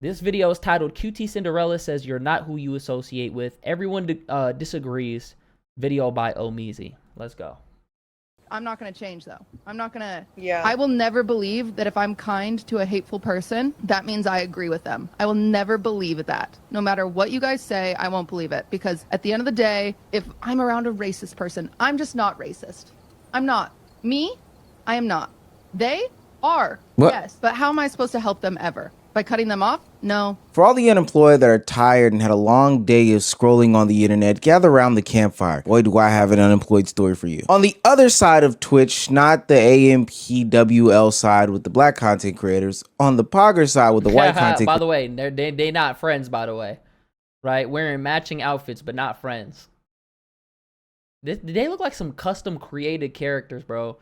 This video is titled QT Cinderella says you're not who you associate with. Everyone disagrees. Video by Omeezy. Let's go. I'm not going to change, though. I'm not going to. Yeah. I will never believe that if I'm kind to a hateful person, that means I agree with them. I will never believe that. No matter what you guys say, I won't believe it. Because at the end of the day, if I'm around a racist person, I'm just not racist. I'm not. Me, I am not. They are. What? Yes. But how am I supposed to help them ever? By cutting them off? No. For all the unemployed that are tired and had a long day of scrolling on the internet, gather around the campfire. Boy, do I have an unemployed story for you. On the other side of Twitch, not the AMPWL side with the black content creators, on the Pogger side with the white content. By the way, they not friends, by the way. Right? Wearing matching outfits, but not friends. They look like some custom created characters, bro.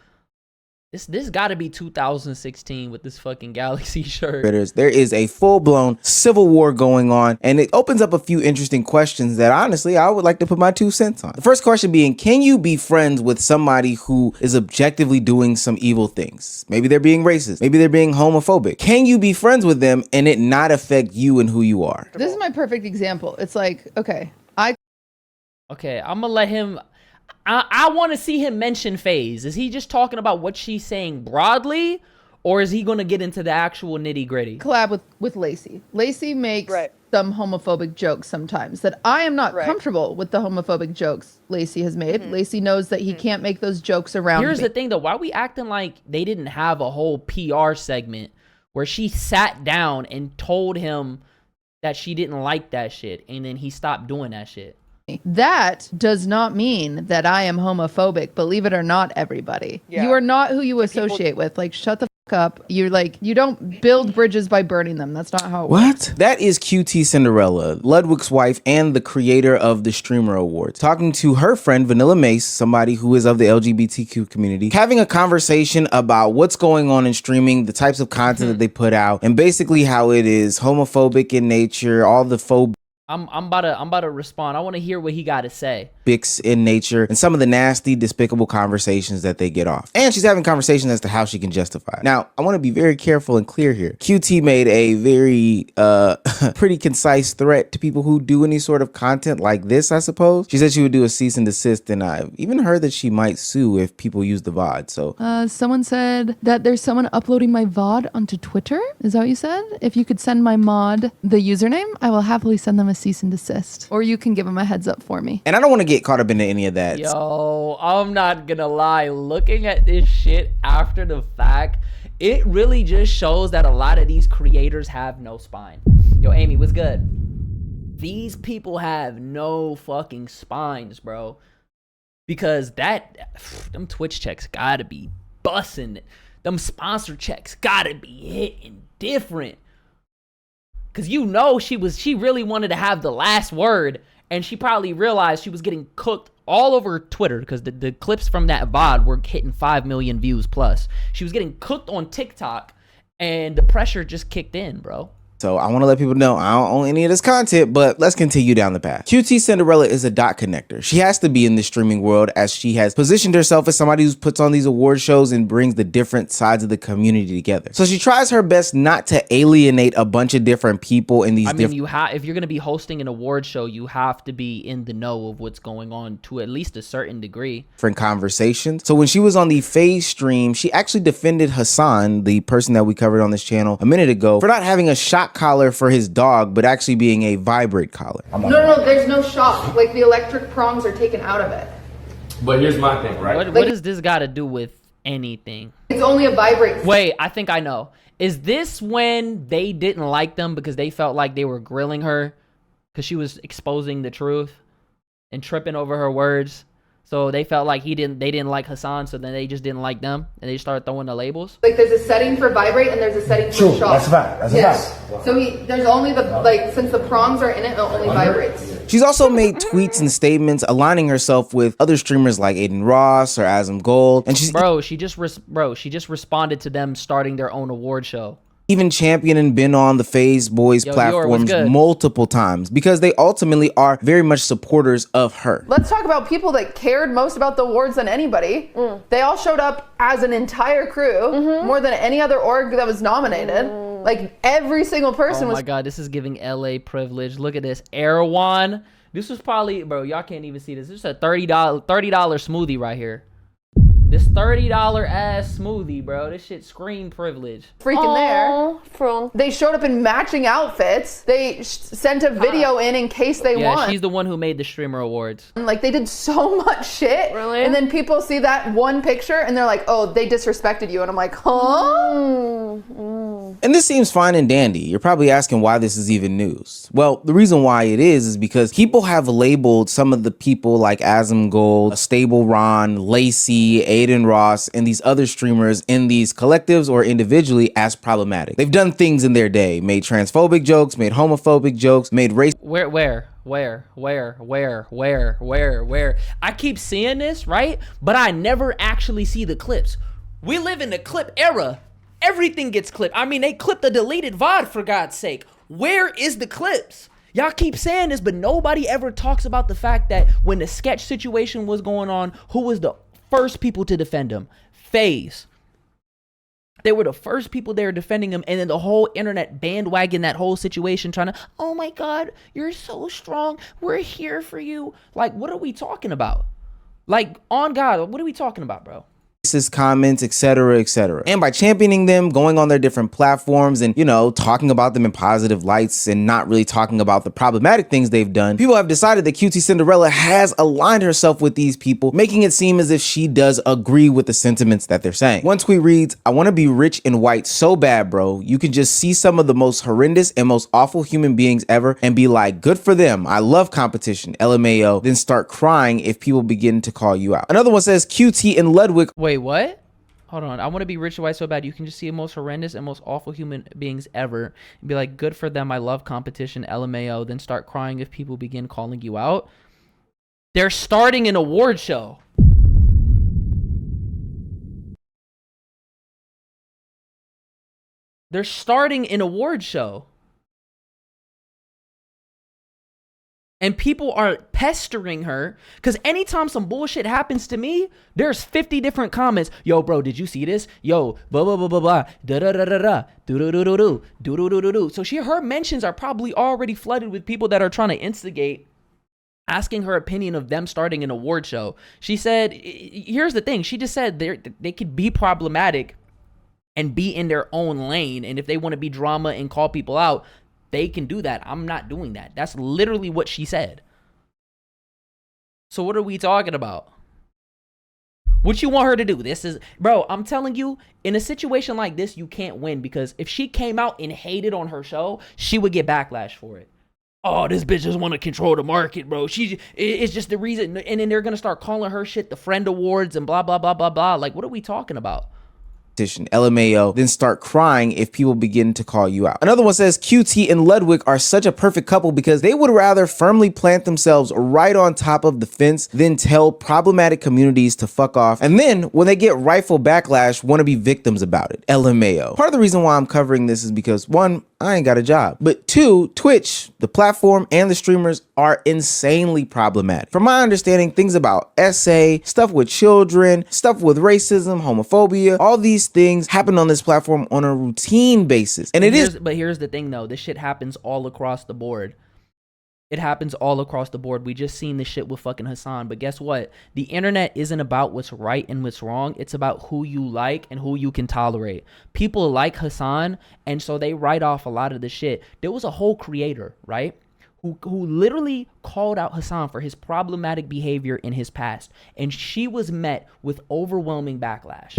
This gotta be 2016 with this fucking Galaxy shirt. There is a full-blown civil war going on, and it opens up a few interesting questions that honestly I would like to put my 2 cents on. The first question being, can you be friends with somebody who is objectively doing some evil things? Maybe they're being racist, maybe they're being homophobic. Can you be friends with them and it not affect you and who you are? This is my perfect example. It's like, okay, Okay, I'm gonna let him. I want to see him mention FaZe. Is he just talking about what she's saying broadly, or is he going to get into the actual nitty gritty? collab with Lacey. Lacey makes some homophobic jokes sometimes that I am not comfortable with the homophobic jokes Lacey has made. Lacey knows that he can't make those jokes around Here's me. the thing though, why are we acting like they didn't have a whole PR segment where she sat down and told him that she didn't like that shit, and then he stopped doing that shit? That does not mean that I am homophobic. Believe it or not, everybody. Yeah. You are not who you associate with. Like, shut the fuck up. You're like, you don't build bridges by burning them. That's not how it works. What? That is QT Cinderella, Ludwig's wife and the creator of the Streamer Awards, talking to her friend Vanilla Mace, somebody who is of the LGBTQ community, having a conversation about what's going on in streaming, the types of content that they put out, and basically how it is homophobic in nature, all the phobic I'm about to respond. I want to hear what he got to say. in nature, and some of the nasty, despicable conversations that they get off. And she's having conversations as to how she can justify it. Now, I want to be very careful and clear here. QT made a very pretty concise threat to people who do any sort of content like this, I suppose. She said she would do a cease and desist, and I've even heard that she might sue if people use the VOD. So Someone said that there's someone uploading my VOD onto Twitter. Is that what you said? If you could send my mod the username, I will happily send them a cease and desist. Or you can give them a heads up for me. and I don't want to get caught up into any of that. Yo, I'm not gonna lie. Looking at this shit after the fact, it really just shows that a lot of these creators have no spine. Yo, Amy, what's good? These people have no fucking spines, bro. Because them Twitch checks gotta be bussin'. Them sponsor checks gotta be hitting different. Cause you know she really wanted to have the last word, and she probably realized she was getting cooked all over Twitter because the clips from that VOD were hitting 5 million views plus. She was getting cooked on TikTok, and the pressure just kicked in, bro. So I want to let people know I don't own any of this content, but let's continue down the path. QT Cinderella is a dot connector. She has to be in the streaming world as she has positioned herself as somebody who puts on these award shows and brings the different sides of the community together. So she tries her best not to alienate a bunch of different people in these if you're going to be hosting an award show, you have to be in the know of what's going on to at least a certain degree. different conversations. So when she was on the FaZe stream, she actually defended Hassan, the person that we covered on this channel a minute ago, for not having a shock collar for his dog, but actually being a vibrate collar. No, there's no shock. Like, the electric prongs are taken out of it. But here's my thing, right? What does this got to do with anything? It's only a vibrate. Wait, I think I know. Is this when they didn't like them because they felt like they were grilling her because she was exposing the truth and tripping over her words? So they felt like they didn't like Hassan, so then they just didn't like them, and they started throwing the labels. Like, there's a setting for vibrate and there's a setting for shock. That's a fact. That's a fact. So there's only since the prongs are in it only vibrates. She's also made tweets and statements aligning herself with other streamers like Aiden Ross or Azam Gold, and she just responded to them starting their own award show. Even championed and been on the FaZe Boys platforms multiple times because they ultimately are very much supporters of her. Let's talk about people that cared most about the awards than anybody. They all showed up as an entire crew, more than any other org that was nominated. Like every single person Oh was my god, this is giving LA privilege. Look at this. Erewhon. This was probably, bro, y'all can't even see this. This is a $30 smoothie right here. This $30 ass smoothie, bro. This shit scream privilege. freaking there. They showed up in matching outfits. They sent a video in case they Yeah, won. she's the one who made the streamer awards. Like they did so much shit. Really? And then people see that one picture and they're like, oh, they disrespected you. And I'm like, huh? And this seems fine and dandy. You're probably asking why this is even news. Well, the reason why it is because people have labeled some of the people like Asmongold, Stable Ron, Lacey, Aiden Ross, and these other streamers in these collectives or individually as problematic. They've done things in their day, made transphobic jokes, made homophobic jokes, made race. Where? I keep seeing this, right? But I never actually see the clips. We live in the clip era. Everything gets clipped. I mean, they clipped the deleted VOD for God's sake. Where is the clips? Y'all keep saying this, but nobody ever talks about the fact that when the sketch situation was going on, who was the first people to defend him? FaZe. They were the first people there defending him, and then the whole internet bandwagon that whole situation trying to, oh my God, you're so strong. We're here for you. Like, what are we talking about? Like, on God, what are we talking about, bro? Comments, etc., etc. And by championing them, going on their different platforms and, you know, talking about them in positive lights and not really talking about the problematic things they've done, people have decided that QT Cinderella has aligned herself with these people, making it seem as if she does agree with the sentiments that they're saying. One tweet reads, I want to be rich and white so bad, bro. You can just see some of the most horrendous and most awful human beings ever and be like, good for them. I love competition, LMAO, then start crying if people begin to call you out. Another one says QT and Ludwig. Wait, what? Hold on. I want to be rich and white so bad. You can just see the most horrendous and most awful human beings ever and be like, good for them. I love competition, LMAO. Then start crying if people begin calling you out. They're starting an award show. They're starting an award show. And people are pestering her because anytime some bullshit happens to me, there's 50 different comments. Yo, bro, did you see this? Yo, blah, blah, blah, blah, blah, da, da, da, da, da, do, do, do, do, do, do, do, do, do, do. So her mentions are probably already flooded with people that are trying to instigate, asking her opinion of them starting an award show. She said, here's the thing. She just said they could be problematic and be in their own lane. And if they want to be drama and call people out, they can do that. I'm not doing that. That's literally what she said. So what are we talking about? What you want her to do? This is, bro, I'm telling you, in a situation like this, you can't win because if she came out and hated on her show, she would get backlash for it. Oh, this bitch just want to control the market, bro. It's just the reason. And then they're going to start calling her shit the Friend Awards and blah, blah, blah, blah, blah. Like, what are we talking about? LMAO, then start crying if people begin to call you out. Another one says QT and Ludwig are such a perfect couple because they would rather firmly plant themselves right on top of the fence than tell problematic communities to fuck off. And then when they get rightful backlash, want to be victims about it. LMAO. Part of the reason why I'm covering this is because one, I ain't got a job. But two, Twitch, the platform and the streamers are insanely problematic. From my understanding, things about essay, stuff with children, stuff with racism, homophobia, all these things happen on this platform on a routine basis. And But here's the thing though, this shit happens all across the board. It happens all across the board. We just seen this shit with fucking Hassan. But guess what? The internet isn't about what's right and what's wrong. It's about who you like and who you can tolerate. People like Hassan, and so they write off a lot of the shit. There was a whole creator, right? Who literally called out Hassan for his problematic behavior in his past. And she was met with overwhelming backlash.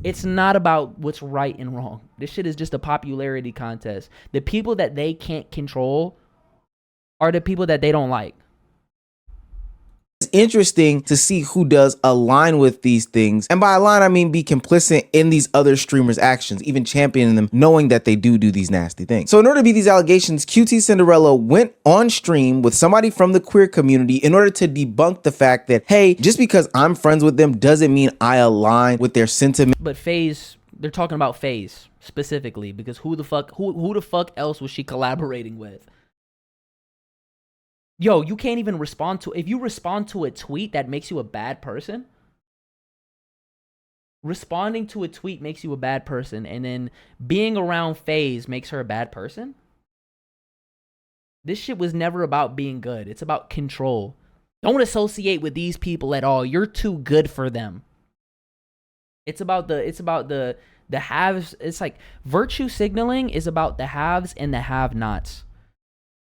It's not about what's right and wrong. This shit is just a popularity contest. The people that they can't control are the people that they don't like. It's interesting to see who does align with these things. And by align, I mean be complicit in these other streamers' actions, even championing them, knowing that they do these nasty things. So in order to beat these allegations, QT Cinderella went on stream with somebody from the queer community in order to debunk the fact that, hey, just because I'm friends with them doesn't mean I align with their sentiment. But FaZe, they're talking about FaZe specifically because who the fuck else was she collaborating with? Yo, you can't even respond to, if you respond to a tweet that makes you a bad person, Responding to a tweet makes you a bad person, and then being around FaZe makes her a bad person? This shit was never about being good. It's about control. Don't associate with these people at all. You're too good for them. It's about the haves. It's like virtue signaling is about the haves and the have-nots.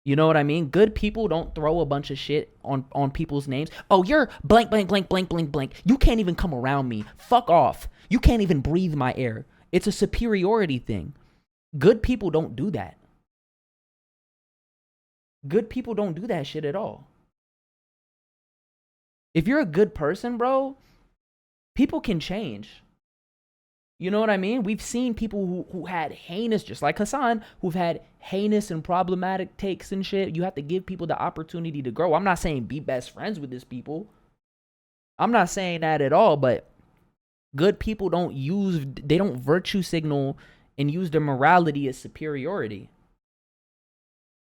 You know what I mean? Good people don't throw a bunch of shit on people's names. Oh, you're blank, blank, blank, blank, blank, blank. You can't even come around me. Fuck off. You can't even breathe my air. It's a superiority thing. Good people don't do that. Good people don't do that shit at all. If you're a good person, bro, people can change. You know what I mean? We've seen people who had heinous, just like Hassan, who've had heinous and problematic takes and shit. You have to give people the opportunity to grow. I'm not saying be best friends with these people. I'm not saying that at all, but good people don't virtue signal and use their morality as superiority.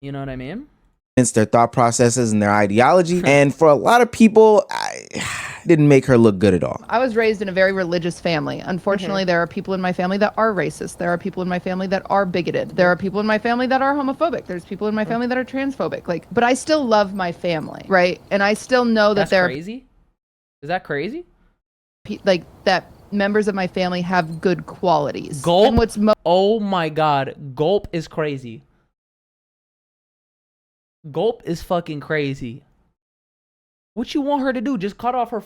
You know what I mean? It's their thought processes and their ideology. And for a lot of people, didn't make her look good at all. I was raised in a very religious family. Unfortunately, there are people in my family that are racist. There are people in my family that are bigoted. There are people in my family that are homophobic. There's people in my family that are transphobic. Like, but I still love my family, right? And I still know that they're crazy. Is that crazy? Like that members of my family have good qualities. Gulp. And what's oh my God, Gulp is crazy. Gulp is fucking crazy. What you want her to do? Just cut off her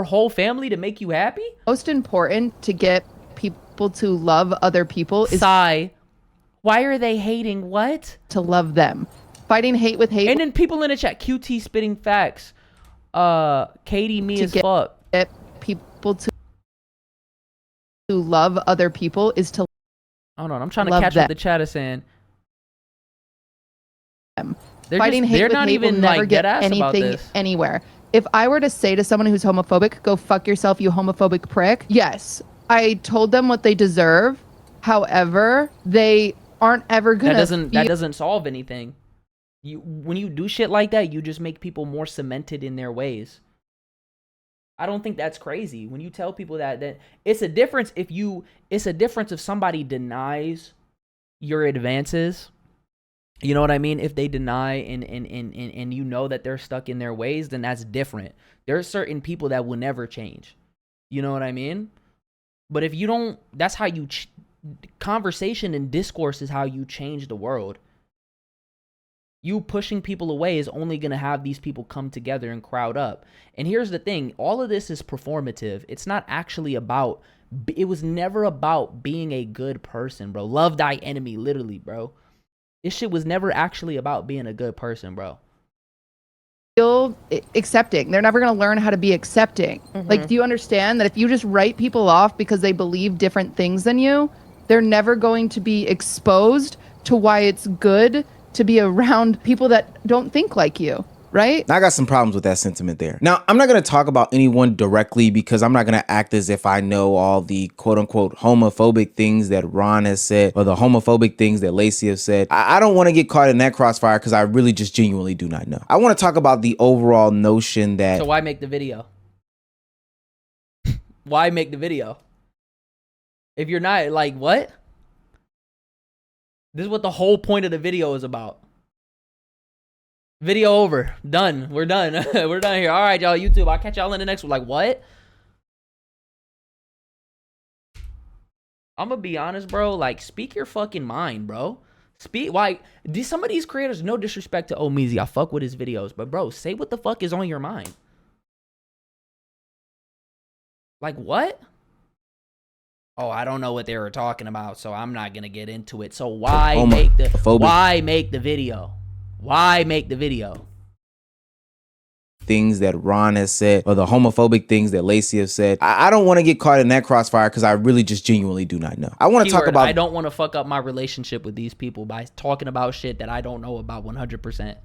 whole family to make you happy? most important to get people to love other people is Sigh. Why are they hating what? to love them. Fighting hate with hate. And then people in the chat, QT spitting facts. Katie me as fuck. Get people to love other people is to Hold on, I'm trying to love catch them. what the chat is saying. They're Fighting hate they're with not hate even will never like get dead ass about anything this. anywhere. If I were to say to someone who's homophobic, go fuck yourself, you homophobic prick. Yes, I told them what they deserve. However, they aren't ever gonna. That doesn't solve anything. When you do shit like that, you just make people more cemented in their ways. I don't think that's crazy. When you tell people that it's a difference if somebody denies your advances. You know what I mean? If they deny and you know that they're stuck in their ways, then that's different. There are certain people that will never change. You know what I mean? But if you don't, that's how you conversation and discourse is how you change the world. You pushing people away is only going to have these people come together and crowd up. And here's the thing. All of this is performative. It's not actually about, it was never about being a good person, bro. Love thy enemy, literally, bro. This shit was never actually about being a good person, bro. Feel accepting. They're never going to learn how to be accepting. Like, do you understand that if you just write people off because they believe different things than you, they're never going to be exposed to why it's good to be around people that don't think like you, right? I got some problems with that sentiment there. Now, I'm not going to talk about anyone directly because I'm not going to act as if I know all the quote unquote homophobic things that Ron has said or the homophobic things that Lacey has said. I don't want to get caught in that crossfire because I really just genuinely do not know. I want to talk about the overall notion that... So why make the video? Why make the video? If you're not, like, what? This is what the whole point of the video is about. Video over. Done. We're done. We're done here. All right, y'all. YouTube. I'll catch y'all in the next one. Like, what? I'm gonna be honest, bro. Like, speak your fucking mind, bro. Speak. Like, some of these creators, no disrespect to Omeezy. I fuck with his videos. But, bro, say what the fuck is on your mind. Like, what? Oh, I don't know what they were talking about, so I'm not gonna get into it. So why make the video? Why make the video? Things that Ron has said or the homophobic things that Lacey has said. I don't want to get caught in that crossfire because I really just genuinely do not know. I want to talk about... I don't want to fuck up my relationship with these people by talking about shit that I don't know about 100%.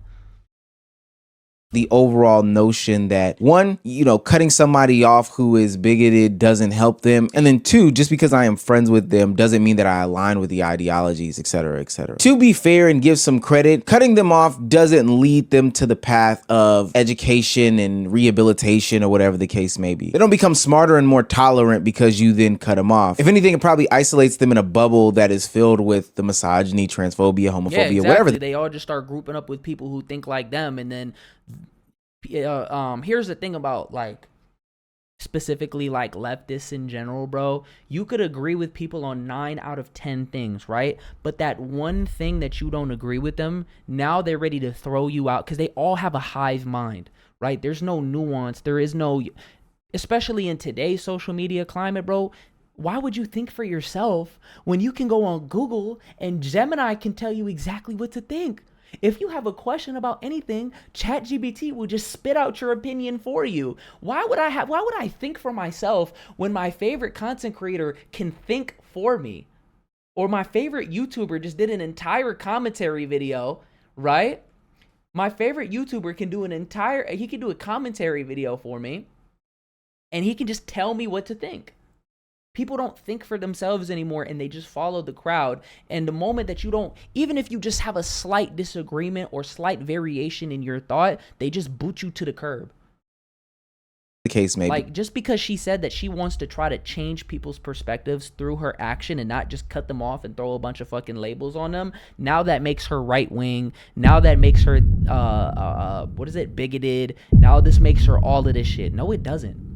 the overall notion that one, you know, cutting somebody off who is bigoted doesn't help them. And then two, just because I am friends with them doesn't mean that I align with the ideologies, etc., etc. To be fair and give some credit, cutting them off doesn't lead them to the path of education and rehabilitation or whatever the case may be. They don't become smarter and more tolerant because you then cut them off. If anything, it probably isolates them in a bubble that is filled with the misogyny, transphobia, homophobia, yeah, exactly. whatever. They all just start grouping up with people who think like them, and then here's the thing about like specifically like leftists in general, bro. You could agree with people on 9 out of 10 things, right? But that one thing that you don't agree with them, now they're ready to throw you out because they all have a hive mind, right? There's no nuance. There is no, especially in today's social media climate, bro. Why would you think for yourself when you can go on Google and Gemini can tell you exactly what to think? If you have a question about anything, ChatGPT will just spit out your opinion for you. Why would I think for myself when my favorite content creator can think for me? Or my favorite YouTuber just did an entire commentary video, right? My favorite YouTuber can do a commentary video for me, and he can just tell me what to think. People don't think for themselves anymore, and they just follow the crowd. And the moment that you don't, even if you just have a slight disagreement or slight variation in your thought, they just boot you to the curb. The case may be. Like, just because she said that she wants to try to change people's perspectives through her action and not just cut them off and throw a bunch of fucking labels on them, now that makes her right wing. Now that makes her bigoted. Now this makes her all of this shit. No, it doesn't.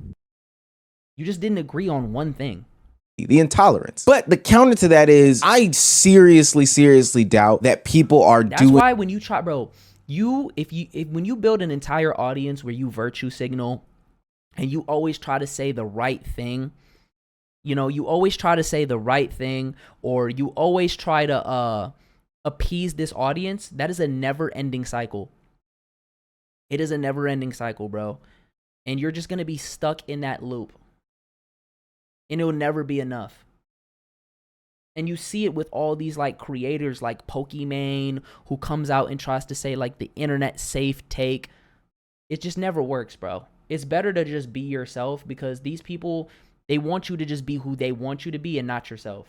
You just didn't agree on one thing. The intolerance. But the counter to that is I seriously doubt that people are doing. That's why when you try, bro, when you build an entire audience where you virtue signal and you always try to say the right thing, you always try to say the right thing, or you always try to appease this audience, that is a never-ending cycle. It is a never-ending cycle, bro. And you're just going to be stuck in that loop. And it will never be enough. And you see it with all these like creators like Pokimane, who comes out and tries to say like the internet safe take. It just never works, bro. It's better to just be yourself, because these people, they want you to just be who they want you to be and not yourself.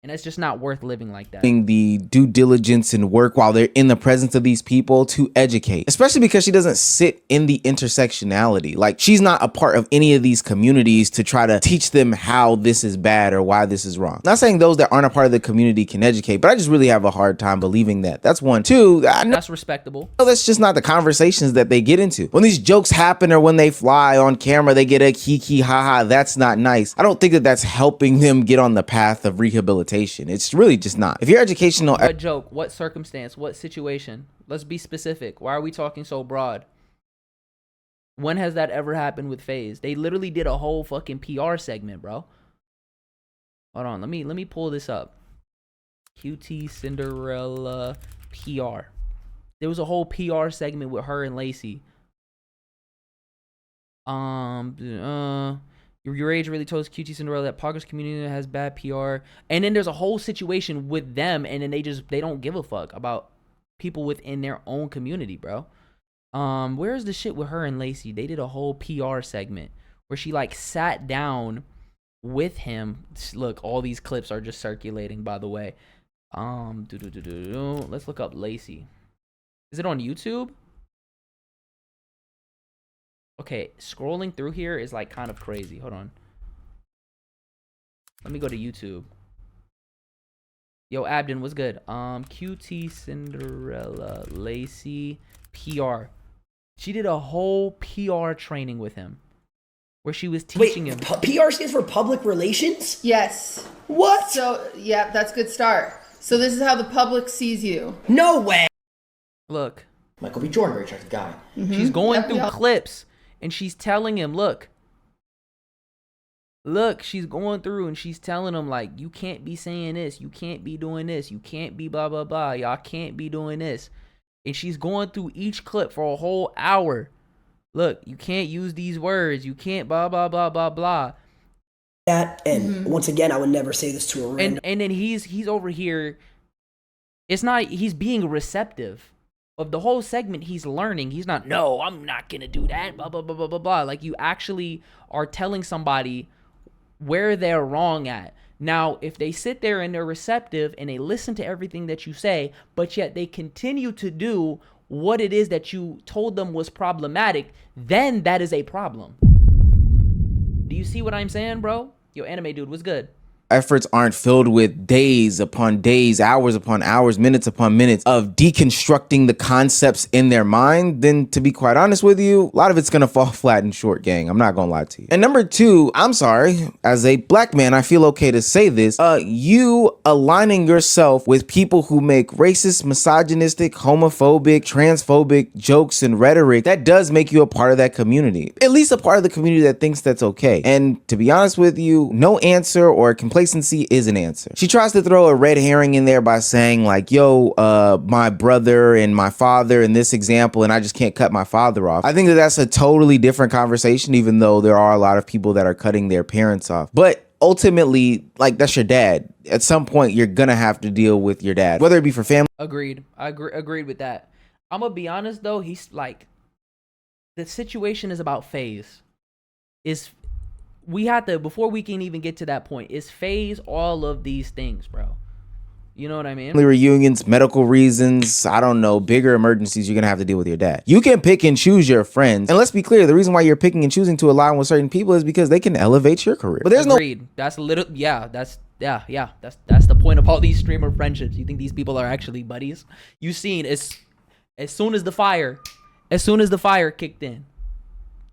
And it's just not worth living like that. The due diligence and work while they're in the presence of these people to educate, especially because she doesn't sit in the intersectionality. Like, she's not a part of any of these communities to try to teach them how this is bad or why this is wrong. Not saying those that aren't a part of the community can educate, but I just really have a hard time believing that. That's one. Two, that's respectable. That's just not the conversations that they get into. When these jokes happen or when they fly on camera, they get a kiki haha. That's not nice. I don't think that that's helping them get on the path of rehabilitation. It's really just not. If you're educational, what joke, what circumstance, what situation? Let's be specific. Why are we talking so broad? When has that ever happened with FaZe? They literally did a whole fucking PR segment, bro. Hold on, let me pull this up. QT Cinderella PR. There was a whole PR segment with her and Lacey. Your age really told QT Cinderella that Poggers community has bad PR. And then there's a whole situation with them, and then they don't give a fuck about people within their own community, bro. Where's the shit with her and Lacey? They did a whole PR segment where she like sat down with him. Look, all these clips are just circulating, by the way. Let's look up Lacey. Is it on YouTube? Okay, scrolling through here is like kind of crazy. Hold on. Let me go to YouTube. Yo, Abden, what's good? QT Cinderella Lacey PR. She did a whole PR training with him where she was teaching him. PR stands for public relations? Yes. What? So, yeah, that's a good start. So this is how the public sees you. No way. Look. Michael B. Jordan, very attractive guy. Mm-hmm. She's going through clips. And she's telling him, look, she's going through and she's telling him, like, you can't be saying this. You can't be doing this. You can't be blah, blah, blah. Y'all can't be doing this. And she's going through each clip for a whole hour. Look, you can't use these words. You can't blah, blah, blah, blah, blah. And once again, I would never say this to a random. And then he's over here. It's not, he's being receptive. of the whole segment, he's learning. He's not, no, I'm not gonna do that, blah blah blah blah blah blah. Like, you actually are telling somebody where they're wrong at. Now, if they sit there and they're receptive and they listen to everything that you say, but yet they continue to do what it is that you told them was problematic, then that is a problem. Do you see what I'm saying, bro? Yo, anime dude, what's good? Efforts aren't filled with days upon days, hours upon hours, minutes upon minutes of deconstructing the concepts in their mind, then to be quite honest with you, a lot of it's gonna fall flat and short, gang. I'm not gonna lie to you. And number two, I'm sorry, as a black man, I feel okay to say this, you aligning yourself with people who make racist, misogynistic, homophobic, transphobic jokes and rhetoric, that does make you a part of that community. At least a part of the community that thinks that's okay. And to be honest with you, no answer or complacency is an answer. She tries to throw a red herring in there by saying like, yo, my brother and my father in this example, and I just can't cut my father off. I think that that's a totally different conversation, even though there are a lot of people that are cutting their parents off. But ultimately, like, that's your dad. At some point, you're gonna have to deal with your dad, whether it be for family. Agreed. Agreed with that. I'm gonna be honest though, he's like, the situation is about FaZe. We have to, before we can even get to that point, is FaZe all of these things, bro? You know what I mean? Reunions, medical reasons, I don't know, bigger emergencies, you're gonna have to deal with your dad. You can pick and choose your friends. And let's be clear, the reason why you're picking and choosing to align with certain people is because they can elevate your career. But there's Agreed. That's a little, yeah, that's the point of all these streamer friendships. You think these people are actually buddies? You seen, as soon as the fire kicked in,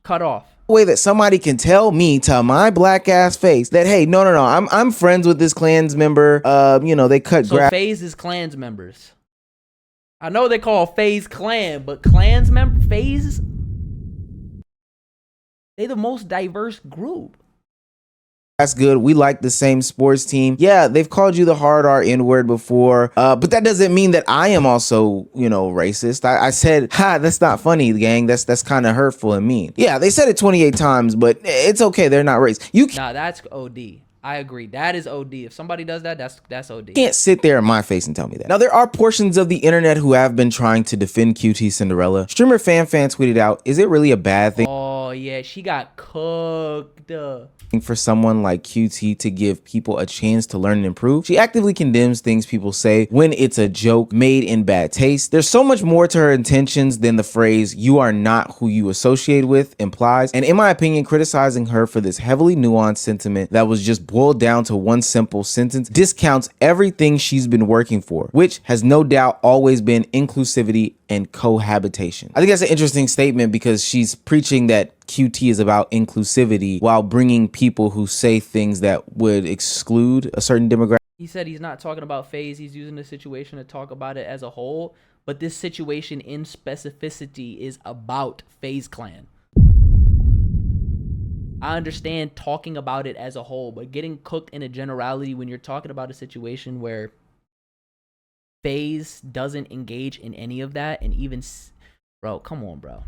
cut off. Way that somebody can tell me to my black ass face that, hey, no, I'm friends with this Klan's member. You know, they cut so FaZe is Klans members. I know they call FaZe Clan, but Klans member FaZe, they the most diverse group. That's good. We like the same sports team. Yeah, they've called you the hard R N-word before, but that doesn't mean that I am also, you know, racist. I said, that's not funny, gang. That's kind of hurtful and mean. Yeah, they said it 28 times, but it's okay. They're not racist. Nah, that's OD. I agree. That is OD. If somebody does that, that's OD. You can't sit there in my face and tell me that. Now, there are portions of the internet who have been trying to defend QT Cinderella. Streamer Fan tweeted out, is it really a bad thing? Oh, yeah, she got cooked. For someone like QT to give people a chance to learn and improve? She actively condemns things people say when it's a joke made in bad taste. There's so much more to her intentions than the phrase, you are not who you associate with, implies. And in my opinion, criticizing her for this heavily nuanced sentiment that was just boiled down to one simple sentence discounts everything she's been working for, which has no doubt always been inclusivity and cohabitation. I think that's an interesting statement because she's preaching that QT is about inclusivity while bringing people who say things that would exclude a certain demographic. He said he's not talking about FaZe. He's using the situation to talk about it as a whole. But this situation in specificity is about FaZe Clan. I understand talking about it as a whole, but getting cooked in a generality when you're talking about a situation where FaZe doesn't engage in any of that, and even, bro, come on, bro.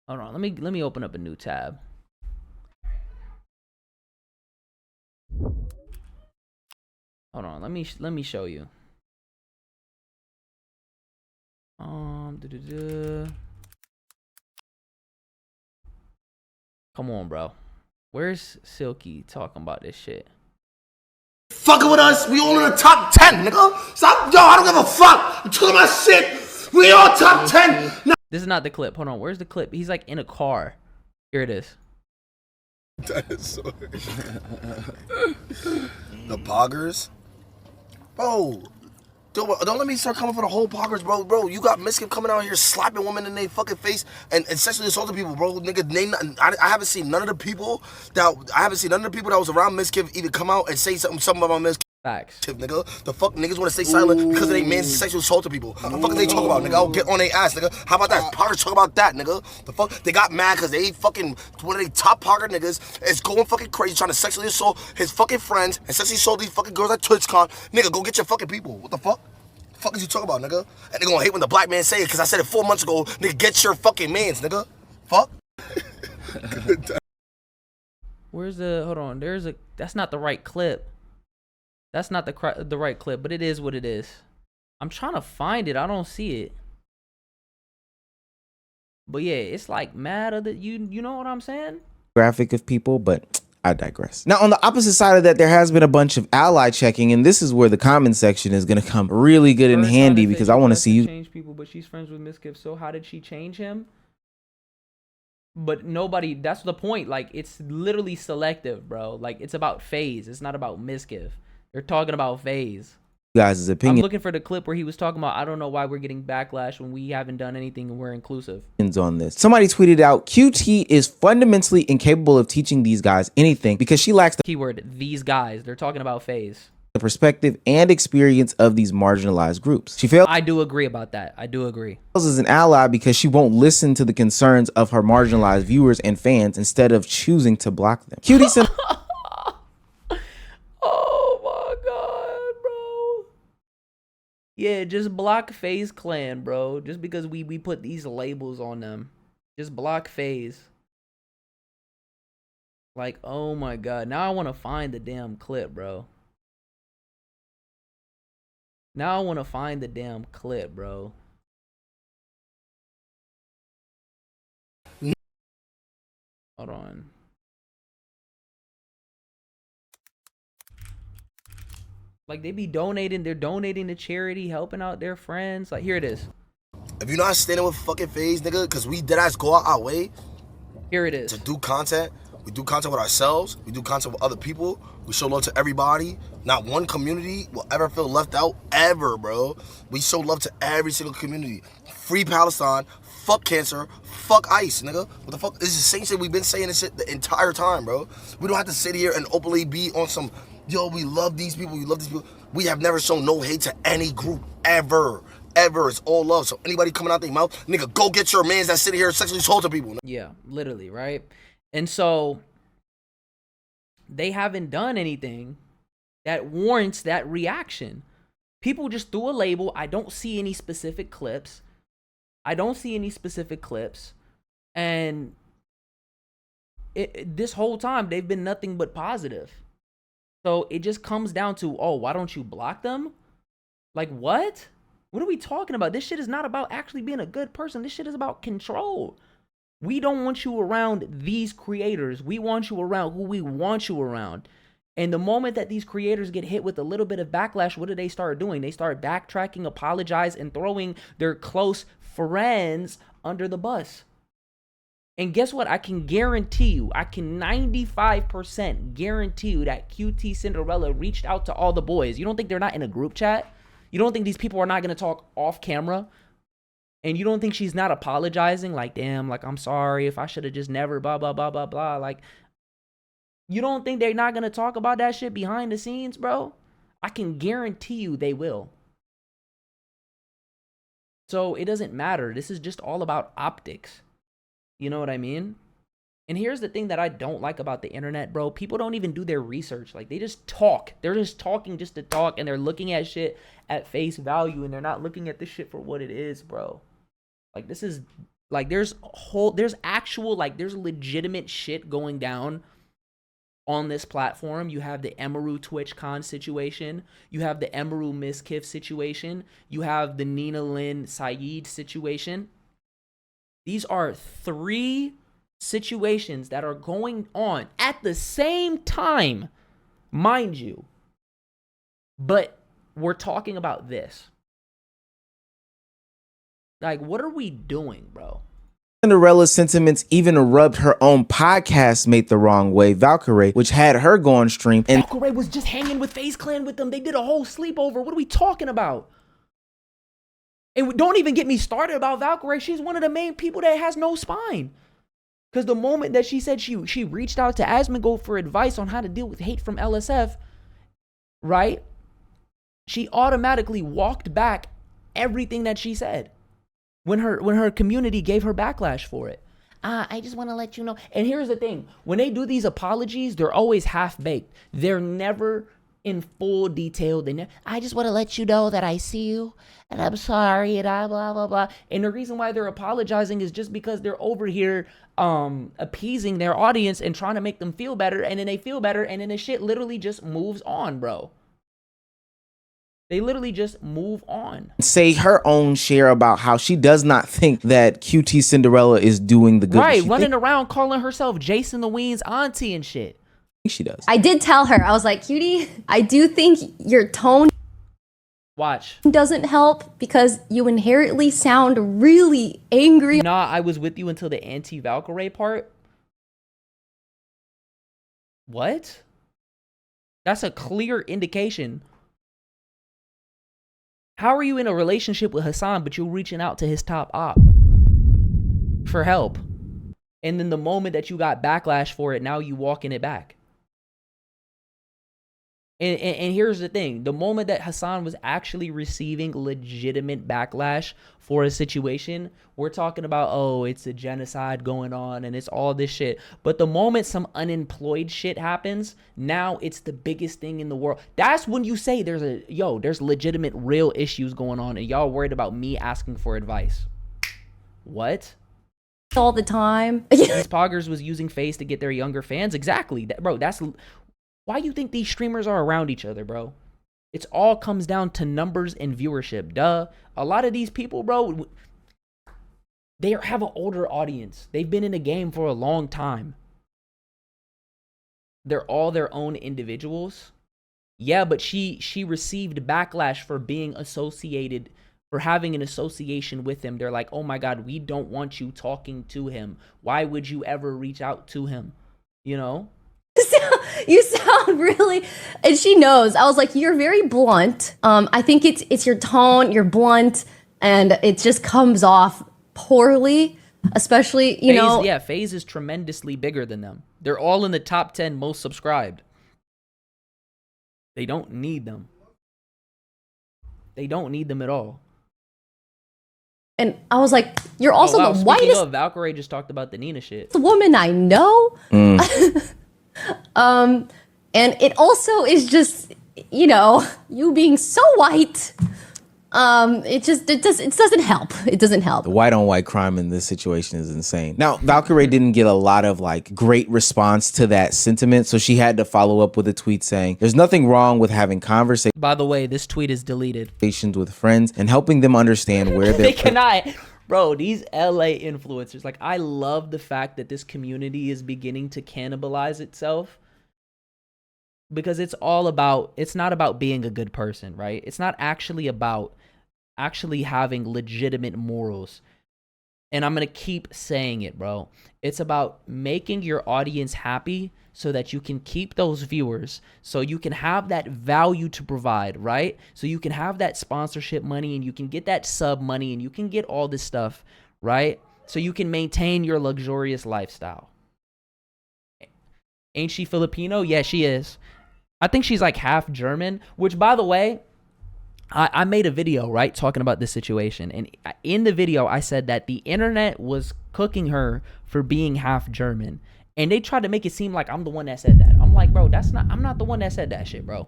Hold on, let me open up a new tab. Hold on, let me show you. Come on, bro. Where's Silky talking about this shit? Fucking with us, we all in the top 10, nigga. Stop, yo, I don't give a fuck. I'm talking about shit. We all top 10. No. This is not the clip. Hold on, where's the clip? He's like in a car. Here it is. That is so the poggers? Bro, don't let me start coming for the whole poggers, bro. Bro, you got Miskip coming out here slapping women in their fucking face and sexually assaulting people, bro. Nigga, I haven't seen none of the people that was around Miskip even come out and say something about Miskip. Facts. Nigga, the fuck niggas want to stay silent because they man sexual assaulting people. The fuck they talk about, nigga? I'll get on their ass, nigga. How about that? Poggers talk about that, nigga. The fuck they got mad because they fucking one of they top pogger niggas is going fucking crazy trying to sexually assault his fucking friends and sexually assault these fucking girls at TwitchCon. Nigga, go get your fucking people. What the fuck? The fuck is you talking about, nigga? And they gonna hate when the black man say it because I said it 4 months ago. Nigga, get your fucking mans, nigga. Fuck. Where's the? Hold on. That's not the right clip. That's not the right clip, but it is what it is. I'm trying to find it. I don't see it. But yeah, it's like mad other, you know what I'm saying? Graphic of people, but I digress. Now, on the opposite side of that, there has been a bunch of ally checking, and this is where the comment section is going to come really good and handy, because I want to see you change people, but she's friends with Miskiff. So how did she change him? But nobody, that's the point. Like, it's literally Selective, bro. Like, it's about FaZe. It's not about Miskiff. They're talking about FaZe. guys' opinion. I'm looking for the clip where he was talking about, I don't know why we're getting backlash when we haven't done anything and we're inclusive. On this. Somebody tweeted out, QT is fundamentally incapable of teaching these guys anything because she lacks the Keyword, these guys. They're talking about FaZe. the perspective and experience of these marginalized groups. She fails I do agree about that. I do agree. as an ally because she won't listen to the concerns of her marginalized viewers and fans instead of choosing to block them. QT sent Oh my god, bro. Yeah, just block FaZe Clan, bro. Just because we put these labels on them. Just block FaZe. Like, oh my god. Now I want to find the damn clip, bro. Now I want to find the damn clip, bro. Hold on. Like, they be donating. They're donating to charity, helping out their friends. Like, here it is. If you're not standing with fucking FaZe, nigga, because we deadass go out our way Here it is. to do content. We do content with ourselves. We do content with other people. We show love to everybody. Not one community will ever feel left out, ever, bro. We show love to every single community. Free Palestine. Fuck cancer. Fuck ICE, nigga. What the fuck? This is the same shit we've been saying this shit the entire time, bro. We don't have to sit here and openly be on some, yo, we love these people. We love these people. We have never shown no hate to any group, ever. Ever. It's all love. So anybody coming out their mouth, nigga, go get your mans that sitting here sexually assaulting people. Yeah, literally, right? And so they haven't done anything that warrants that reaction. People just threw a label. I don't see any specific clips. And this whole time, they've been nothing but positive. So it just comes down to, oh, why don't you block them? Like, what? What are we talking about? This shit is not about actually being a good person. This shit is about control. We don't want you around these creators. We want you around who we want you around. And the moment that these creators get hit with a little bit of backlash, what do they start doing? They start backtracking, apologize, and throwing their close friends under the bus. And guess what? I can guarantee you, I can 95% guarantee you that QT Cinderella reached out to all the boys. You don't think they're not in a group chat? You don't think these people are not going to talk off camera? And you don't think she's not apologizing? Like, damn, like, I'm sorry if I should have just never blah, blah, blah, blah, blah. Like, you don't think they're not going to talk about that shit behind the scenes, bro? I can guarantee you they will. So it doesn't matter. This is just all about optics. You know what I mean? And here's the thing that I don't like about the internet, bro. People don't even do their research. Like, they just talk. They're just talking just to talk, and they're looking at shit at face value, and they're not looking at this shit for what it is, bro. Like, this is, like, there's legitimate shit going down on this platform. You have the Emaru TwitchCon situation. You have the Emaru Miskiff situation. You have the Nina Lynn Saeed situation. These are 3 situations that are going on at the same time, mind you. But we're talking about this. Like, what are we doing, bro? Cinderella's sentiments even rubbed her own podcast mate the wrong way, Valkyrae, which had her go on stream. And Valkyrae was just hanging with FaZe Clan with them. They did a whole sleepover. What are we talking about? And don't even get me started about Valkyrae. She's one of the main people that has no spine. Because the moment that she said she reached out to Asmongold for advice on how to deal with hate from LSF, right? She automatically walked back everything that she said when her community gave her backlash for it. I just want to let you know. And here's the thing. When they do these apologies, they're always half-baked. They're never in full detail. I just want to let you know that I see you and I'm sorry and I blah, blah, blah. And the reason why they're apologizing is just because they're over here appeasing their audience and trying to make them feel better. And then they feel better. And then the shit literally just moves on, bro. They literally just move on. Say her own share about how she does not think that QT Cinderella is doing the good. Right, running around calling herself Jason the Ween's auntie and shit. She does. I did tell her, I was like, Cutie, I do think your tone doesn't help because you inherently sound really angry. Nah, I was with you until the anti-Valkyrae part. What? That's a clear indication. How are you in a relationship with Hassan, but you're reaching out to his top op for help? And then the moment that you got backlash for it, now you walking it back. And here's the thing. The moment that Hassan was actually receiving legitimate backlash for a situation, we're talking about, oh, it's a genocide going on and it's all this shit. But the moment some unemployed shit happens, now it's the biggest thing in the world. That's when you say there's legitimate real issues going on and y'all worried about me asking for advice. What? All the time. These poggers was using FaZe to get their younger fans. Exactly. Bro, that's... Why you think these streamers are around each other, bro? It's all comes down to numbers and viewership. Duh. A lot of these people, bro, they have an older audience. They've been in the game for a long time. They're all their own individuals. Yeah, but she received backlash for being associated, for having an association with him. They're like, oh my God, we don't want you talking to him. Why would you ever reach out to him? You know? You sound really, and she knows. I was like, you're very blunt. I think it's your tone, you're blunt, and it just comes off poorly, especially, you know. Yeah, FaZe is tremendously bigger than them. They're all in the top 10 most subscribed. They don't need them. They don't need them at all. And I was like, you're also the whitest. Valkyrae just talked about the Nina shit. The woman I know. And it also is just, you know, you being so white. It doesn't help. It doesn't help. The white on white crime in this situation is insane. Now, Valkyrae didn't get a lot of like great response to that sentiment, so she had to follow up with a tweet saying, there's nothing wrong with having conversations. By the way, this tweet is deleted. With friends and helping them understand where they cannot. Bro, these LA influencers, like, I love the fact that this community is beginning to cannibalize itself, because it's not about being a good person, right? It's not actually about actually having legitimate morals. And I'm going to keep saying it, bro. It's about making your audience happy so that you can keep those viewers, so you can have that value to provide, right? So you can have that sponsorship money and you can get that sub money and you can get all this stuff, right? So you can maintain your luxurious lifestyle. Ain't she Filipino? Yeah, she is. I think she's like half German, which, by the way, I made a video, right, talking about this situation. And in the video, I said that the internet was cooking her for being half German. And they tried to make it seem like I'm the one that said that. I'm like, bro, I'm not the one that said that shit, bro.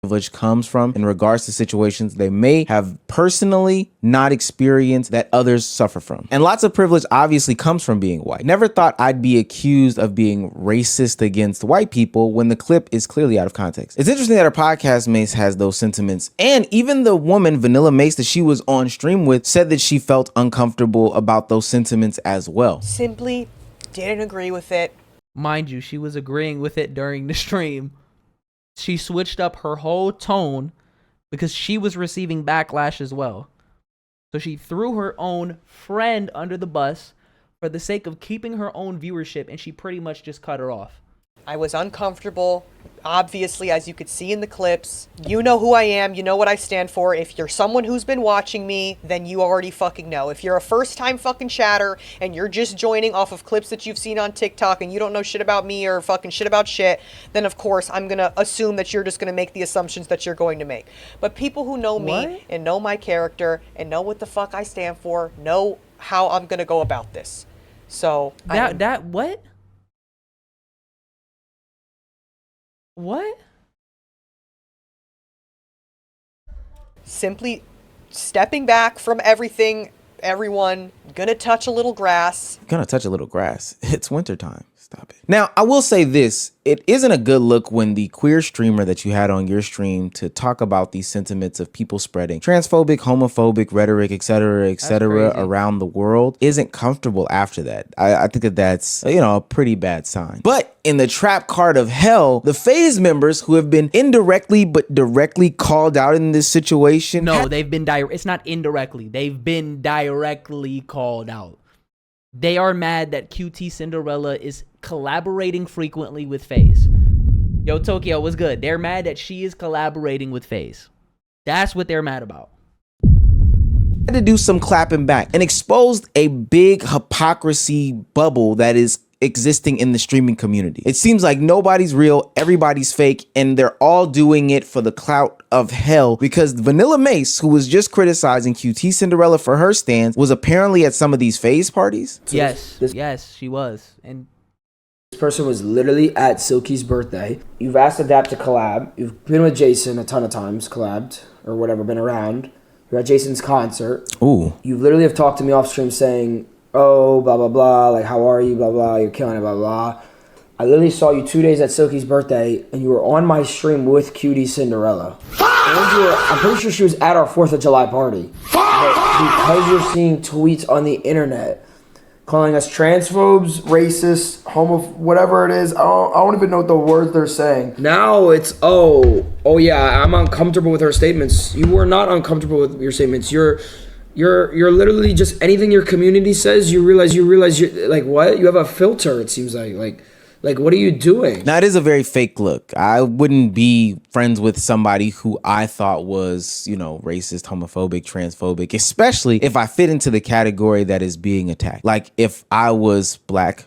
Privilege comes from in regards to situations they may have personally not experienced that others suffer from. And lots of privilege obviously comes from being white. Never thought I'd be accused of being racist against white people when the clip is clearly out of context. It's interesting that her podcast Mace has those sentiments, and even the woman Vanilla Mace that she was on stream with said that she felt uncomfortable about those sentiments as well. Simply didn't agree with it. Mind you, she was agreeing with it during the stream. She switched up her whole tone because she was receiving backlash as well. So she threw her own friend under the bus for the sake of keeping her own viewership, and she pretty much just cut her off. I was uncomfortable, obviously, as you could see in the clips. You know who I am, you know what I stand for. If you're someone who's been watching me, then you already fucking know. If you're a first-time fucking chatter and you're just joining off of clips that you've seen on TikTok and you don't know shit about me or fucking shit about shit, then of course I'm gonna assume that you're just gonna make the assumptions that you're going to make. But people who know me and know my character and know what the fuck I stand for know how I'm gonna go about this. So What? What? Simply stepping back from everything everyone, gonna touch a little grass. Gonna touch a little grass. It's wintertime. Stop it. Now, I will say this. It isn't a good look when the queer streamer that you had on your stream to talk about these sentiments of people spreading transphobic, homophobic rhetoric, etc., around the world isn't comfortable after that. I think that that's, a pretty bad sign. But in the trap card of hell, the FaZe members who have been indirectly but directly called out in this situation. No, they've been it's not indirectly. They've been directly called out. They are mad that QT Cinderella is collaborating frequently with FaZe. Yo, Tokyo, what's good? They're mad that she is collaborating with FaZe. That's what they're mad about. Had to do some clapping back and exposed a big hypocrisy bubble that is existing in the streaming community. It seems like nobody's real, everybody's fake, and they're all doing it for the clout of hell because Vanilla Mace, who was just criticizing QT Cinderella for her stance, was apparently at some of these FaZe parties. Yes, she was. And this person was literally at Silky's birthday. You've asked Adapt to collab. You've been with Jason a ton of times, collabed, or whatever, been around. You're at Jason's concert. Ooh. You literally have talked to me off stream saying, oh, blah, blah, blah, like, how are you, blah, blah, you're killing it, blah, blah. I literally saw you 2 days at Silky's birthday, and you were on my stream with Cutie Cinderella. I'm pretty sure she was at our 4th of July party. But because you're seeing tweets on the internet calling us transphobes, racist, whatever it is, I don't even know what the words they're saying. Now it's, oh yeah, I'm uncomfortable with her statements. You were not uncomfortable with your statements. You're literally just anything your community says, you realize you're like, what? You have a filter, it seems like what are you doing? Now, it is a very fake look. I wouldn't be friends with somebody who I thought was, racist, homophobic, transphobic, especially if I fit into the category that is being attacked. Like if I was black,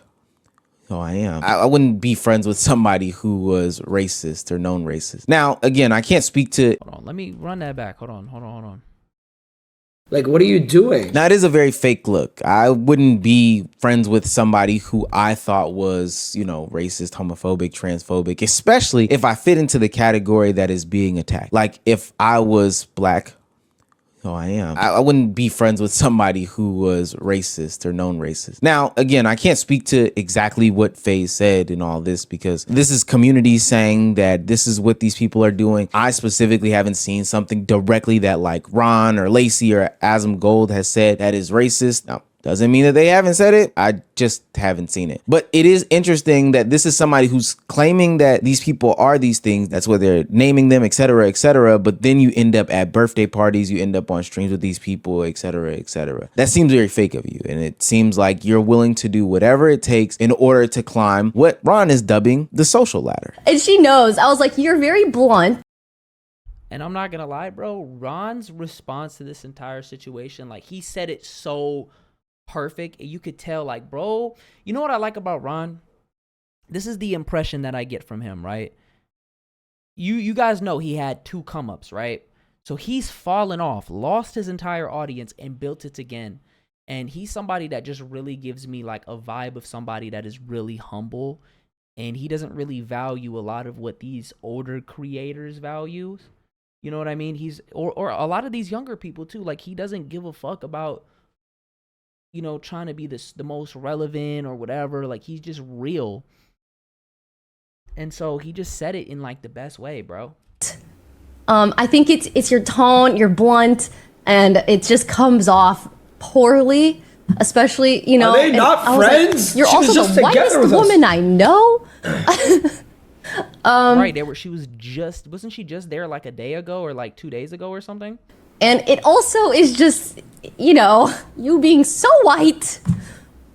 I am. I wouldn't be friends with somebody who was racist or known racist. Now, again, I can't speak to... Hold on, let me run that back. Hold on. Like, what are you doing? Now, it is a very fake look. I wouldn't be friends with somebody who I thought was, racist, homophobic, transphobic, especially if I fit into the category that is being attacked. Like if I was black, I am. I wouldn't be friends with somebody who was racist or known racist. Now, again, I can't speak to exactly what FaZe said in all this because this is community saying that this is what these people are doing. I specifically haven't seen something directly that like Ron or Lacey or Asm Gold has said that is racist. Now, doesn't mean that they haven't said it. I just haven't seen it. But it is interesting that this is somebody who's claiming that these people are these things. That's what they're naming them, etc., etc. But then you end up at birthday parties. You end up on streams with these people, etc., etc. That seems very fake of you. And it seems like you're willing to do whatever it takes in order to climb what Ron is dubbing the social ladder. And she knows. I was like, you're very blunt. And I'm not going to lie, bro. Ron's response to this entire situation, like he said it so perfect. You could tell, like, bro, you know what I like about Ron? This is the impression that I get from him, right? You guys know he had 2 come-ups, right? So he's fallen off, lost his entire audience, and built it again. And he's somebody that just really gives me like a vibe of somebody that is really humble, and he doesn't really value a lot of what these older creators value. You know what I mean? He's or a lot of these younger people too. Like he doesn't give a fuck about, trying to be the most relevant or whatever. Like he's just real. And so he just said it in like the best way, bro. I think it's your tone, you're blunt, and it just comes off poorly, especially, Are they not friends? Like, you're also the whitest woman I know. Right, wasn't she just there like a day ago or like 2 days ago or something? And it also is just, you being so white.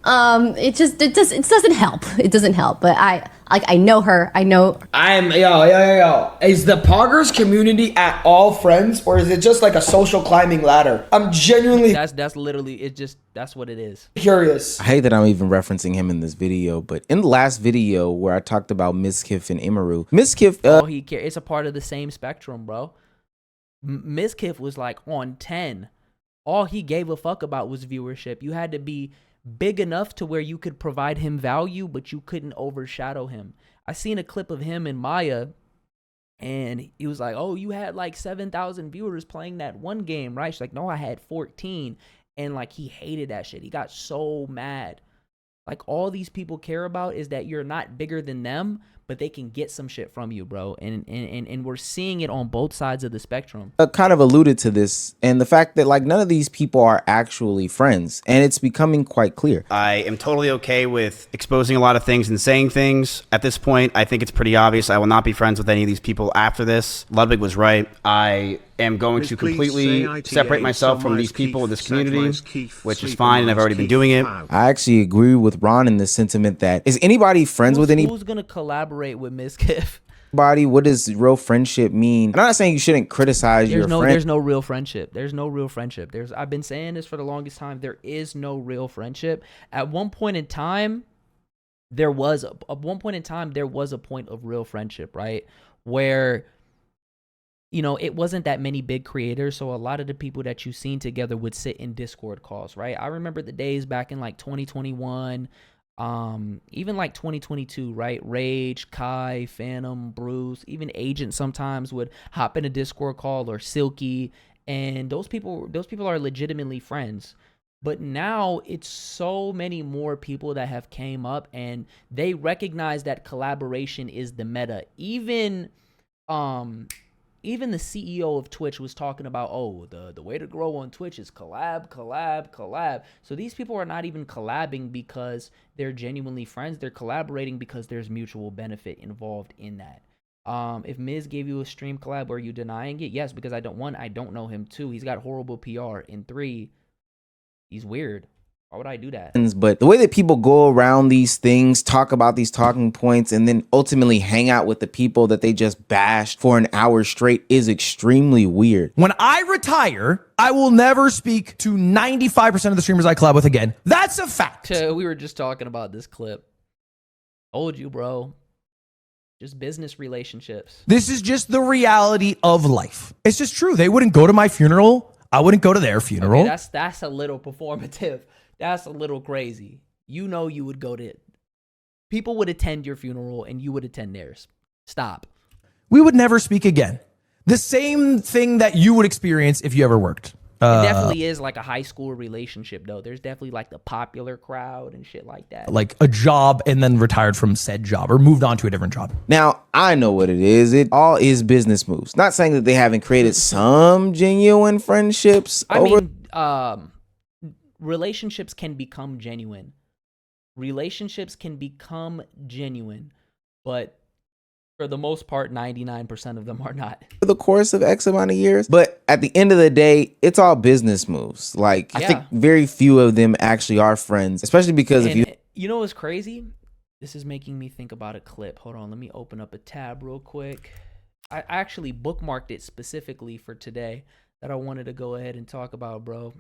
It doesn't help. It doesn't help. But I know her. Yo. Is the Poggers community at all friends, or is it just like a social climbing ladder? I'm genuinely that's literally that's what it is. Curious. I hate that I'm even referencing him in this video, but in the last video where I talked about Mizkif and Imaru, Mizkif, he cares. It's a part of the same spectrum, bro. Mizkif was like on 10. All he gave a fuck about was viewership. You had to be big enough to where you could provide him value, but you couldn't overshadow him. I seen a clip of him and Maya, and he was like, oh, you had like 7,000 viewers playing that one game, right? She's like, no, I had 14. And like he hated that shit. He got so mad. Like all these people care about is that you're not bigger than them, but they can get some shit from you, bro. And we're seeing it on both sides of the spectrum. Kind of alluded to this, and the fact that like none of these people are actually friends, and it's becoming quite clear. I am totally okay with exposing a lot of things and saying things. At this point, I think it's pretty obvious I will not be friends with any of these people after this. Ludwig was right. I am going to completely separate myself from these people in this community, which is fine, and I've already been doing it. I actually agree with Ron in the sentiment that is anybody friends with anybody? Who's gonna collaborate with Miss Kiff? What does real friendship mean? And I'm not saying you shouldn't criticize your friend. There's no real friendship. There's no real friendship. I've been saying this for the longest time. There is no real friendship. At one point in time, there was a point of real friendship, right? Where, you know, it wasn't that many big creators, so a lot of the people that you've seen together would sit in Discord calls, right? I remember the days back in like 2021, even like 2022, right? Rage, Kai, Phantom, Bruce, even Agent sometimes would hop in a Discord call, or Silky, and those people are legitimately friends. But now it's so many more people that have came up, and they recognize that collaboration is the meta. Even the CEO of Twitch was talking about, oh, the way to grow on Twitch is collab. So these people are not even collabing because they're genuinely friends. They're collaborating because there's mutual benefit involved in that. If Miz gave you a stream collab, are you denying it? Yes, because I don't know him. 2, he's got horrible PR. And 3, he's weird. Why would I do that? But the way that people go around these things, talk about these talking points, and then ultimately hang out with the people that they just bashed for an hour straight is extremely weird. When I retire, I will never speak to 95% of the streamers I collab with again. That's a fact. We were just talking about this clip. Told you, bro. Just business relationships. This is just the reality of life. It's just true. They wouldn't go to my funeral. I wouldn't go to their funeral. Okay, that's a little performative. That's a little crazy. You know you would go to... People would attend your funeral and you would attend theirs. Stop. We would never speak again. The same thing that you would experience if you ever worked. It definitely is like a high school relationship, though. There's definitely like the popular crowd and shit like that. Like a job and then retired from said job or moved on to a different job. Now, I know what it is. It all is business moves. Not saying that they haven't created some genuine friendships. Relationships can become genuine. But for the most part, 99% of them are not. For the course of X amount of years. But at the end of the day, it's all business moves. Like, I think very few of them actually are friends, especially because you know what's crazy? This is making me think about a clip. Hold on, let me open up a tab real quick. I actually bookmarked it specifically for today that I wanted to go ahead and talk about, bro.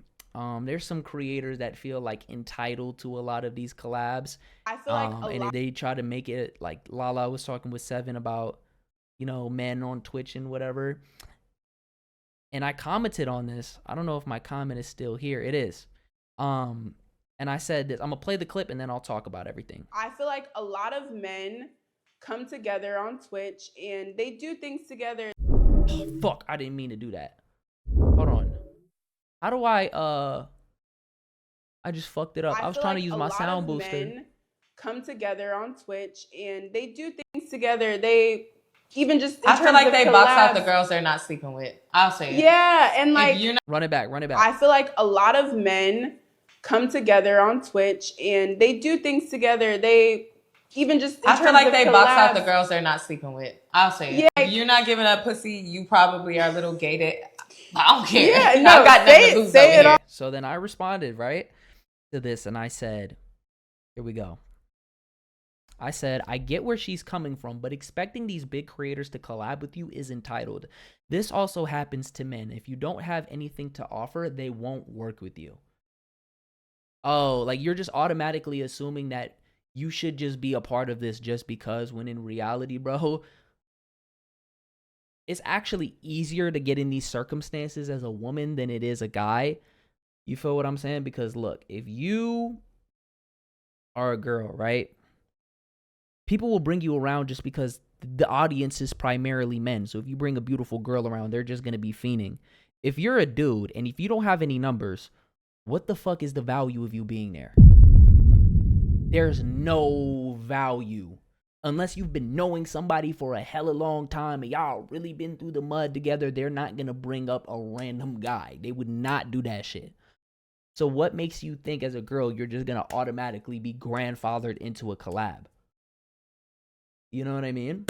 There's some creators that feel like entitled to a lot of these collabs. I feel like they try to make it like Lala was talking with Seven about, you know, men on Twitch and whatever. And I commented on this. I don't know if my comment is still here. It is. And I said this. I'm gonna play the clip and then I'll talk about everything. I feel like a lot of men come together on Twitch and they do things together. Oh, fuck, I didn't mean to do that. Hold on. How do I just fucked it up. I was trying to use my sound booster. Men come together on Twitch and they do things together. They even just I feel like they box out the girls they're not sleeping with. I'll say it. Yeah, and like run it back. I feel like a lot of men come together on Twitch and they do things together. They even just I feel like they box out the girls they're not sleeping with. I'll say it. Yeah. If you're not giving up pussy, you probably are a little gated. I don't care. Yeah, no, I've got nothing to lose over here. So then I responded, right, to this, and I said, here we go. I said, I get where she's coming from, but expecting these big creators to collab with you is entitled. This also happens to men. If you don't have anything to offer, they won't work with you. Oh, like you're just automatically assuming that you should just be a part of this just because, when in reality, bro, it's actually easier to get in these circumstances as a woman than it is a guy. You feel what I'm saying? Because look, if you are a girl, right? People will bring you around just because the audience is primarily men. So if you bring a beautiful girl around, they're just going to be fiending. If you're a dude and if you don't have any numbers, what the fuck is the value of you being there? There's no value. Unless you've been knowing somebody for a hella long time and y'all really been through the mud together, they're not gonna bring up a random guy. They would not do that shit. So what makes you think as a girl you're just gonna automatically be grandfathered into a collab? You know what I mean?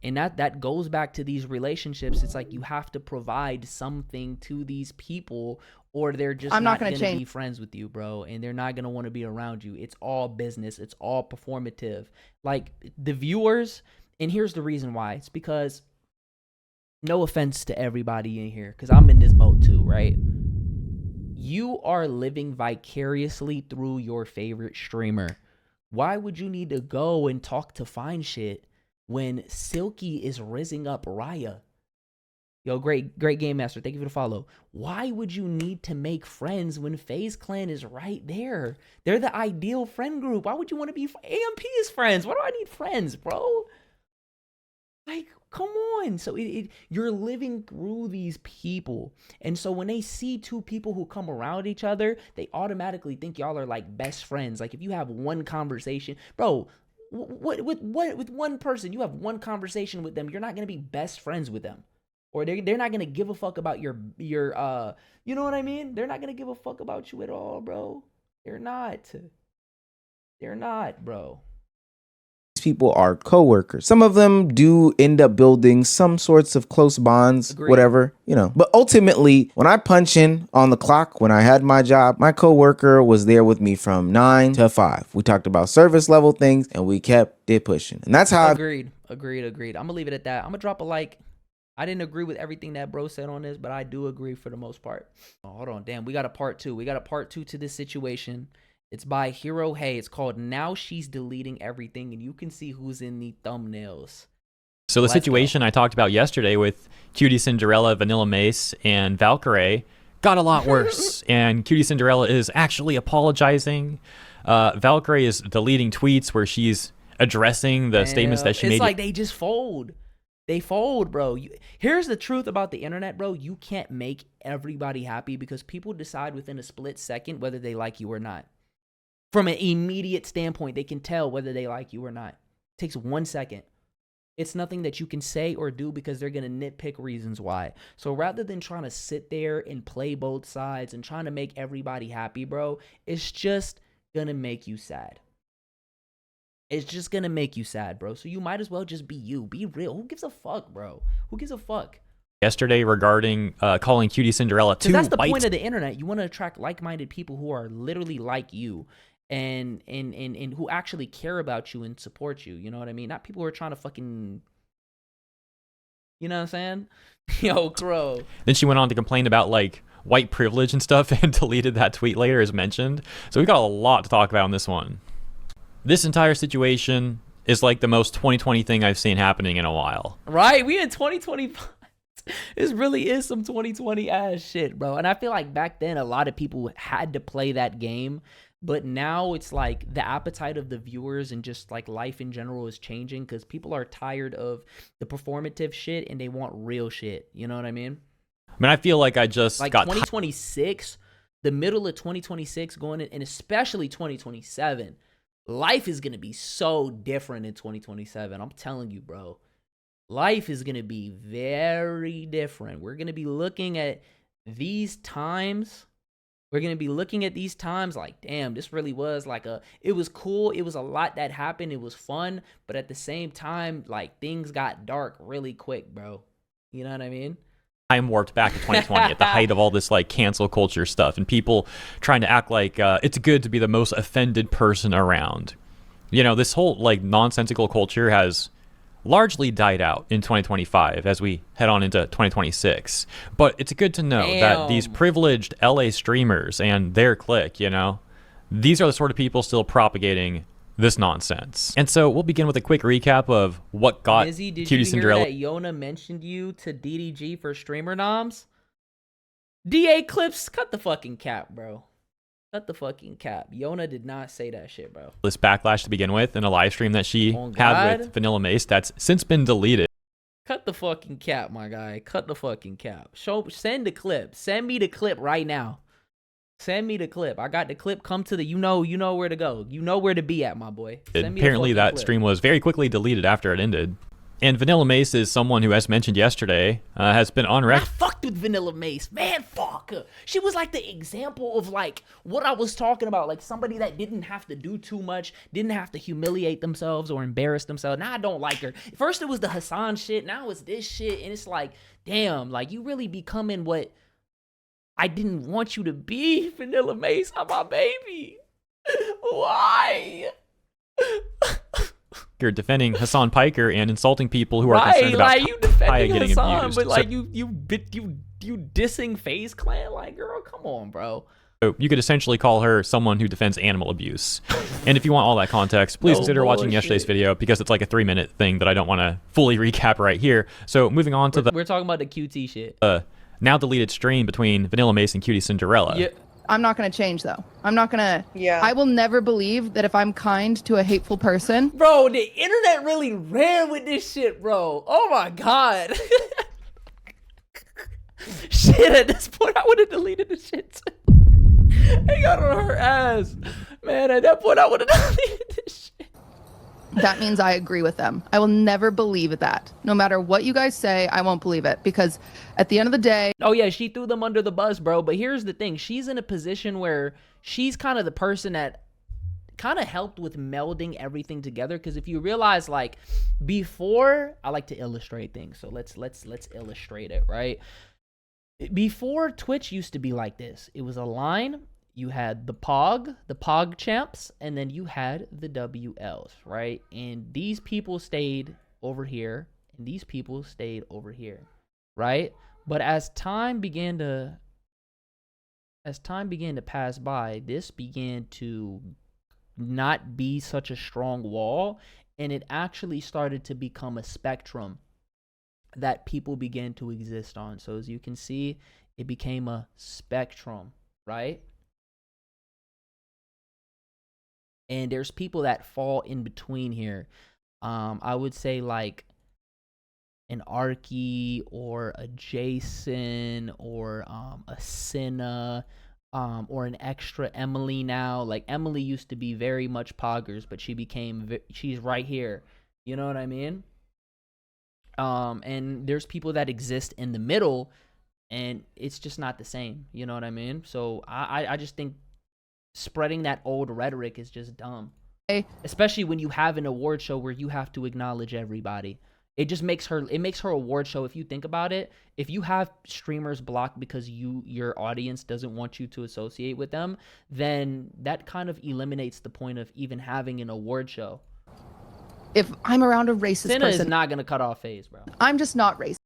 And that goes back to these relationships. It's like you have to provide something to these people, or they're just not going to be friends with you, bro. And they're not going to want to be around you. It's all business. It's all performative. Like the viewers, and here's the reason why. It's because, no offense to everybody in here, because I'm in this boat too, right? You are living vicariously through your favorite streamer. Why would you need to go and talk to Fine Shit when Silky is rizzing up Raya? Yo, great Game Master. Thank you for the follow. Why would you need to make friends when FaZe Clan is right there? They're the ideal friend group. Why would you want to be AMP is friends? Why do I need friends, bro? Like, come on. So you're living through these people. And so when they see two people who come around each other, they automatically think y'all are like best friends. Like if you have one conversation, bro, with one person, you have one conversation with them, you're not going to be best friends with them. Or they're not going to give a fuck about your you know what I mean? They're not going to give a fuck about you at all, bro. They're not, bro. These people are coworkers. Some of them do end up building some sorts of close bonds, whatever, you know. But ultimately, when I punch in on the clock, when I had my job, my coworker was there with me from 9 to 5. We talked about service level things and we kept it pushing. And that's how Agreed. I'm gonna leave it at that. I'm gonna drop a like. I didn't agree with everything that bro said on this, but I do agree for the most part. Oh, hold on, damn, we got a part 2. We got a part 2 to this situation. It's by Hero Hey. It's called Now She's Deleting Everything, and you can see who's in the thumbnails. So the situation I talked about yesterday with Cutie Cinderella, Vanilla Mace, and Valkyrae got a lot worse. And Cutie Cinderella is actually apologizing. Valkyrae is deleting tweets where she's addressing the statements that she made. It's like they just fold. They fold, bro. Here's the truth about the internet, bro. You can't make everybody happy because people decide within a split second whether they like you or not. From an immediate standpoint, they can tell whether they like you or not. It takes 1 second. It's nothing that you can say or do because they're going to nitpick reasons why. So rather than trying to sit there and play both sides and trying to make everybody happy, bro, it's just going to make you sad. It's just going to make you sad, bro. So you might as well just be you. Be real. Who gives a fuck, bro? Who gives a fuck? Yesterday regarding calling Cutie Cinderella too white. That's the point of the internet. You want to attract like-minded people who are literally like you and who actually care about you and support you. You know what I mean? Not people who are trying to fucking... You know what I'm saying? Yo, Crow. Then she went on to complain about like white privilege and stuff and deleted that tweet later as mentioned. So we got a lot to talk about in this one. This entire situation is like the most 2020 thing I've seen happening in a while. Right? We in 2025. This really is some 2020 ass shit, bro. And I feel like back then a lot of people had to play that game. But now it's like the appetite of the viewers and just like life in general is changing because people are tired of the performative shit and they want real shit. You know what I mean? I mean, I feel like I just like got 2026, the middle of 2026 going in, and especially 2027. Life is going to be so different in 2027. I'm telling you, bro. Life is going to be very different. We're going to be looking at these times. We're going to be looking at these times like, damn, this really was like it was cool. It was a lot that happened. It was fun. But at the same time, like things got dark really quick, bro. You know what I mean? Time warped back to 2020 at the height of all this like cancel culture stuff and people trying to act like it's good to be the most offended person around. You know, this whole like nonsensical culture has largely died out in 2025 as we head on into 2026. But it's good to know that these privileged LA streamers and their clique, you know, these are the sort of people still propagating this nonsense. And so we'll begin with a quick recap of what got Izzy, did Cutie you Cinderella. Hear that Yona mentioned you to DDG for streamer noms? DA Clips, cut the fucking cap, bro. Cut the fucking cap. Yona did not say that shit, bro. This backlash to begin with in a live stream that she had with Vanilla Mace that's since been deleted. Cut the fucking cap, my guy. Cut the fucking cap. Send the clip. Send me the clip right now. Send me the clip. I got the clip. Come to the, you know where to go. You know where to be at, my boy. Send me Apparently the that clip. stream was very quickly deleted after it ended. And Vanilla Mace is someone who, as mentioned yesterday, has been on record. I fucked with Vanilla Mace, man. Fuck her. She was like the example of like what I was talking about, like somebody that didn't have to do too much, didn't have to humiliate themselves or embarrass themselves. Now I don't like her. First it was the Hassan shit, now it's this shit, and it's like, damn, like you really becoming what I didn't want you to be, Vanilla Mace. I'm my baby. Why? You're defending Hassan Piker and insulting people who are concerned about like you defending getting Hassan, abused. but like you dissing FaZe Clan, like girl, come on, bro. So you could essentially call her someone who defends animal abuse. And if you want all that context, please consider watching yesterday's video because it's like a 3-minute thing that I don't want to fully recap right here. So moving on to we're talking about the QT shit. Now deleted stream between Vanilla Mace and Cutie Cinderella. Yeah. I'm not going to change, though. I'm not going to... Yeah. I will never believe that if I'm kind to a hateful person... Bro, the internet really ran with this shit, bro. Oh, my God. Shit, at this point, I would have deleted the shit, too. They got on her ass. Man, at that point, I would have deleted this shit. That means I agree with them. I will never believe that. No matter what you guys say, I won't believe it. Because at the end of the day... Oh, yeah, she threw them under the bus, bro. But here's the thing. She's in a position where she's kind of the person that kind of helped with melding everything together. Because if you realize, like, before... I like to illustrate things. So let's illustrate it, right? Before, Twitch used to be like this. It was a line... You had the Pog champs, and then you had the WLs, right? And these people stayed over here, and these people stayed over here, right? But as time began to pass by, this began to not be such a strong wall, and it actually started to become a spectrum that people began to exist on. So as you can see, it became a spectrum, right? And there's people that fall in between here. I would say like an Arky or a Jason or a Cinna or an extra Emily now. Like Emily used to be very much poggers, but she's right here. You know what I mean? And there's people that exist in the middle, and it's just not the same. You know what I mean? So I just think spreading that old rhetoric is just dumb, especially when you have an award show where you have to acknowledge everybody. It just makes her award show. If you think about it, if you have streamers blocked because your audience doesn't want you to associate with them, then that kind of eliminates the point of even having an award show. If I'm around a racist Cinna person... is not going to cut off FaZe, bro. I'm just not racist.